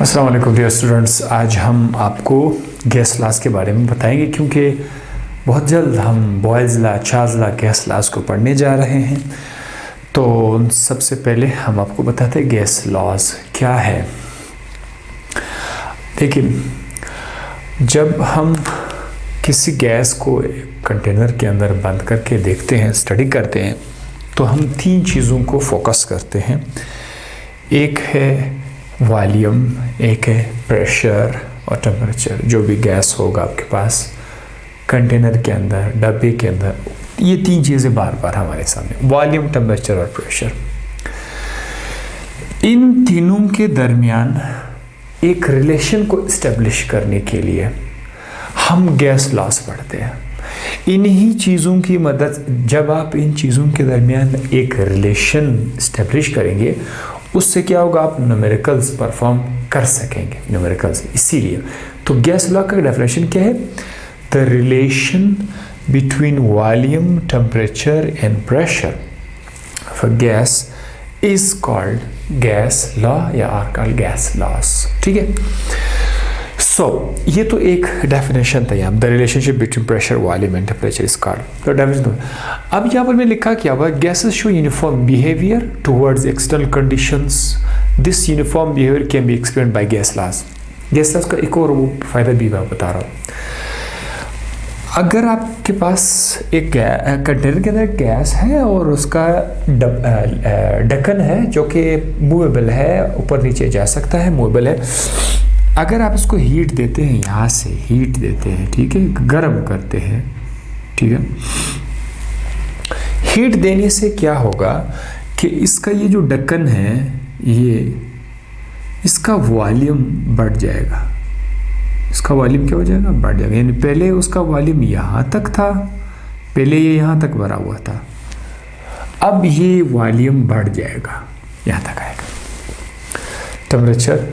अस्सलाम वालेकुम dear students. आज हम आपको गैस लॉज के बारे में बताएंगे क्योंकि बहुत जल्द हम Boyle's law, Charles law, gas laws को पढ़ने जा रहे हैं। तो सबसे पहले हम आपको बताते हैं गैस लॉज क्या है। देखिए, जब हम किसी गैस को कंटेनर के अंदर बंद करके देखते हैं, स्टडी करते हैं, तो हम तीन चीज़ों को फोकस करते हैं। एक है वॉल्यूम, एक है प्रेशर और टेम्परेचर। जो भी गैस होगा आपके पास कंटेनर के अंदर, डब्बे के अंदर, ये तीन चीज़ें बार बार हमारे सामने, वॉल्यूम, टेम्परेचर और प्रेशर। इन तीनों के दरमियान एक रिलेशन को इस्टेब्लिश करने के लिए हम गैस लॉज पढ़ते हैं। इन्हीं चीज़ों की मदद, जब आप इन चीज़ों के दरमियान एक रिलेशन इस्टेब्लिश करेंगे, उससे क्या होगा, आप न्यूमेरिकल्स परफॉर्म कर सकेंगे। न्यूमेरिकल्स, इसीलिए तो गैस लॉ का डेफिनेशन क्या है? The relation between volume, temperature and pressure for gas is called gas law या आर कॉल्ड गैस लॉज। ठीक है, सो ये तो एक डेफिनेशन था यहाँ, the relationship between pressure, volume and temperature is called, तो डेफिनेशन। अब यहाँ पर मैं लिखा क्या हुआ, gases show uniform behaviour towards external conditions. This uniform behaviour can be explained by gas laws. Gas laws का एक और वो फायदा भी मैं बता रहा हूँ। अगर आपके पास एक कंटेनर के अंदर गैस है और उसका ढक्कन है जो कि मूवेबल है, ऊपर नीचे जा सकता है, मूवेबल है, अगर आप इसको हीट देते हैं, यहाँ से हीट देते हैं, ठीक है, गर्म करते हैं, ठीक है, हीट देने से क्या होगा कि इसका ये जो ढक्कन है, ये इसका वॉल्यूम बढ़ जाएगा। इसका वॉल्यूम क्या हो जाएगा? बढ़ जाएगा। यानी पहले उसका वॉल्यूम यहाँ तक था, पहले ये यहाँ तक भरा हुआ था, अब ये वॉल्यूम बढ़ जाएगा, यहाँ तक आएगा। टेम्परेचर,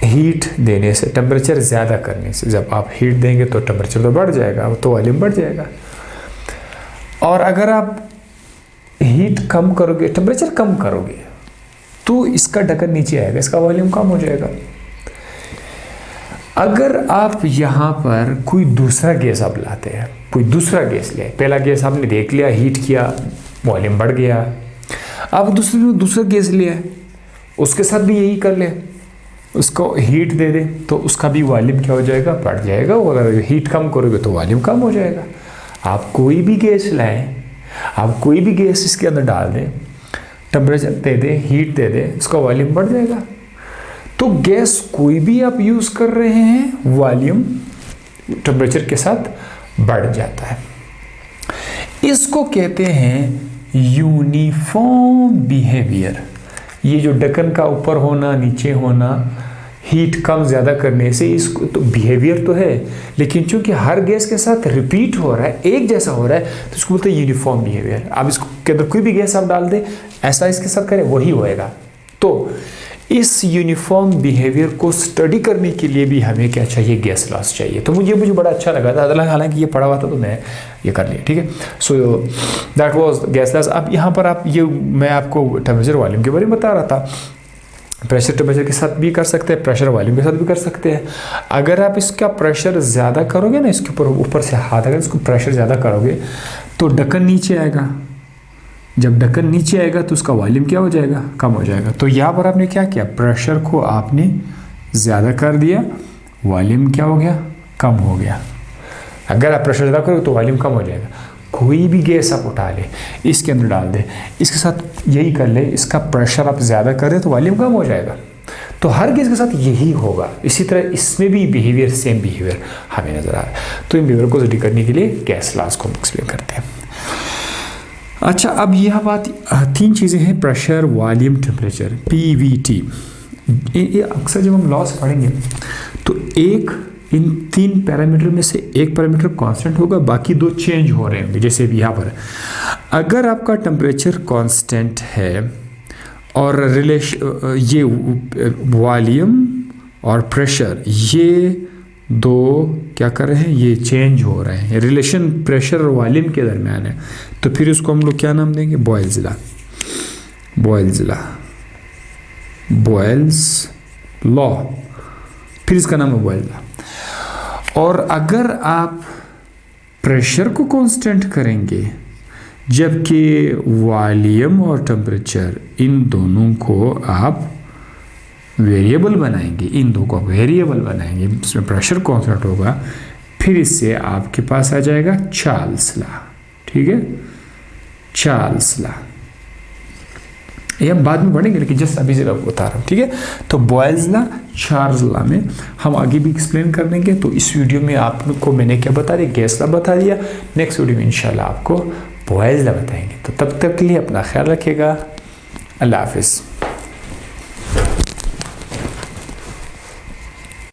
हीट देने से, टेम्परेचर ज़्यादा करने से, जब आप हीट देंगे तो टेम्परेचर तो बढ़ जाएगा, तो वॉल्यूम बढ़ जाएगा। और अगर आप हीट कम करोगे, टेम्परेचर कम करोगे, तो इसका ढक्कन नीचे आएगा, इसका वॉल्यूम कम हो जाएगा। अगर आप यहाँ पर कोई दूसरा गैस आप लाते हैं, कोई दूसरा गैस ले, पहला गैस आपने देख लिया, हीट किया, वॉल्यूम बढ़ गया, आप दूसरा गैस लिया, उसके साथ भी यही कर ले, उसको हीट दे दे, तो उसका भी वॉल्यूम क्या हो जाएगा? बढ़ जाएगा। अगर हीट कम करोगे तो वॉल्यूम कम हो जाएगा। आप कोई भी गैस लाएं, आप कोई भी गैस इसके अंदर डाल दें, टेम्परेचर दे दें, हीट दे दें, उसका वॉल्यूम बढ़ जाएगा। तो गैस कोई भी आप यूज़ कर रहे हैं, वॉल्यूम टेम्परेचर के साथ बढ़ जाता है। इसको कहते हैं यूनिफॉर्म बिहेवियर। ये जो ढक्कन का ऊपर होना, नीचे होना, हीट कम ज़्यादा करने से, इसको तो बिहेवियर तो है, लेकिन चूंकि हर गैस के साथ रिपीट हो रहा है, एक जैसा हो रहा है, तो इसको बोलते हैं यूनिफॉर्म बिहेवियर। अब इसको के अंदर कोई भी गैस आप डाल दें, ऐसा इसके साथ करें, वही होएगा। तो इस यूनिफॉर्म बिहेवियर को स्टडी करने के लिए भी हमें क्या चाहिए? गैस लॉज चाहिए। तो मुझे बड़ा अच्छा लगा था, हालांकि ये पढ़ा हुआ था तो मैं ये कर लिया, ठीक है। So that was gas laws. अब यहाँ पर आप ये, मैं आपको टेम्परेचर वॉल्यूम के बारे में बता रहा था। प्रेशर टेम्परेचर के साथ भी कर सकते हैं, प्रेशर वॉल्यूम के साथ भी कर सकते हैं। अगर आप इसका प्रेशर ज़्यादा करोगे ना, इसके ऊपर से हाथ, अगर इसको प्रेशर ज़्यादा करोगे तो ढक्कन नीचे आएगा। जब ढक्कन नीचे आएगा तो उसका वॉल्यूम क्या हो जाएगा? कम हो जाएगा। तो यहाँ पर आपने क्या किया? प्रेशर को आपने ज़्यादा कर दिया, वॉल्यूम क्या हो गया? कम हो गया। अगर आप प्रेशर ज़्यादा करोगे तो वॉल्यूम कम हो जाएगा। कोई भी गैस आप उठा ले, इसके अंदर डाल दे, इसके साथ यही कर ले, इसका प्रेशर आप ज़्यादा कर दे तो वॉल्यूम कम हो जाएगा। तो हर गैस के साथ यही होगा। इसी तरह इसमें भी बिहेवियर, सेम बिहेवियर हमें नज़र आ रहा है। तो इन बिहेवियर को स्टडी करने के लिए गैस लॉज को हम एक्सप्लेन करते हैं। अच्छा, अब यह बात, तीन चीज़ें हैं, प्रेशर, वॉल्यूम, टेम्परेचर, PVT। ये अक्सर जब हम लॉस पढ़ेंगे तो एक, इन तीन पैरामीटर में से एक पैरामीटर कांस्टेंट होगा, बाकी दो चेंज हो रहे होंगे। जैसे भी यहाँ पर अगर आपका टेम्परेचर कांस्टेंट है और ये वॉल्यूम और प्रेशर, ये दो क्या कर रहे हैं? ये चेंज हो रहे हैं, रिलेशन प्रेशर और वॉल्यूम के दरमियान है, तो फिर उसको हम लोग क्या नाम देंगे? Boyle's law. Boyle's law, Boyle's law, फिर इसका नाम है बॉयल्स लॉ। और अगर आप प्रेशर को कांस्टेंट करेंगे जबकि वॉल्यूम और टेम्परेचर इन दोनों को आप वेरिएबल बनाएंगे, इन दो को वेरिएबल बनाएंगे, इसमें प्रेशर कांस्टेंट होगा, फिर इससे आपके पास आ जाएगा चार्ल्स लॉ। ठीक है, चार्ल्स लॉ ये हम बाद में पढ़ेंगे, लेकिन जस्ट अभी से बता रहा हूँ। ठीक है, तो बॉयल्स लॉ, चार्ल्स लॉ में हम आगे भी एक्सप्लेन कर देंगे। तो इस वीडियो में आपको मैंने क्या बता दिया, गैस लॉ बता दिया। नेक्स्ट वीडियो में इंशाल्लाह आपको बॉयल्स लॉ बताएंगे। तो तब तक के लिए अपना ख्याल रखिएगा। अल्लाह हाफिज़।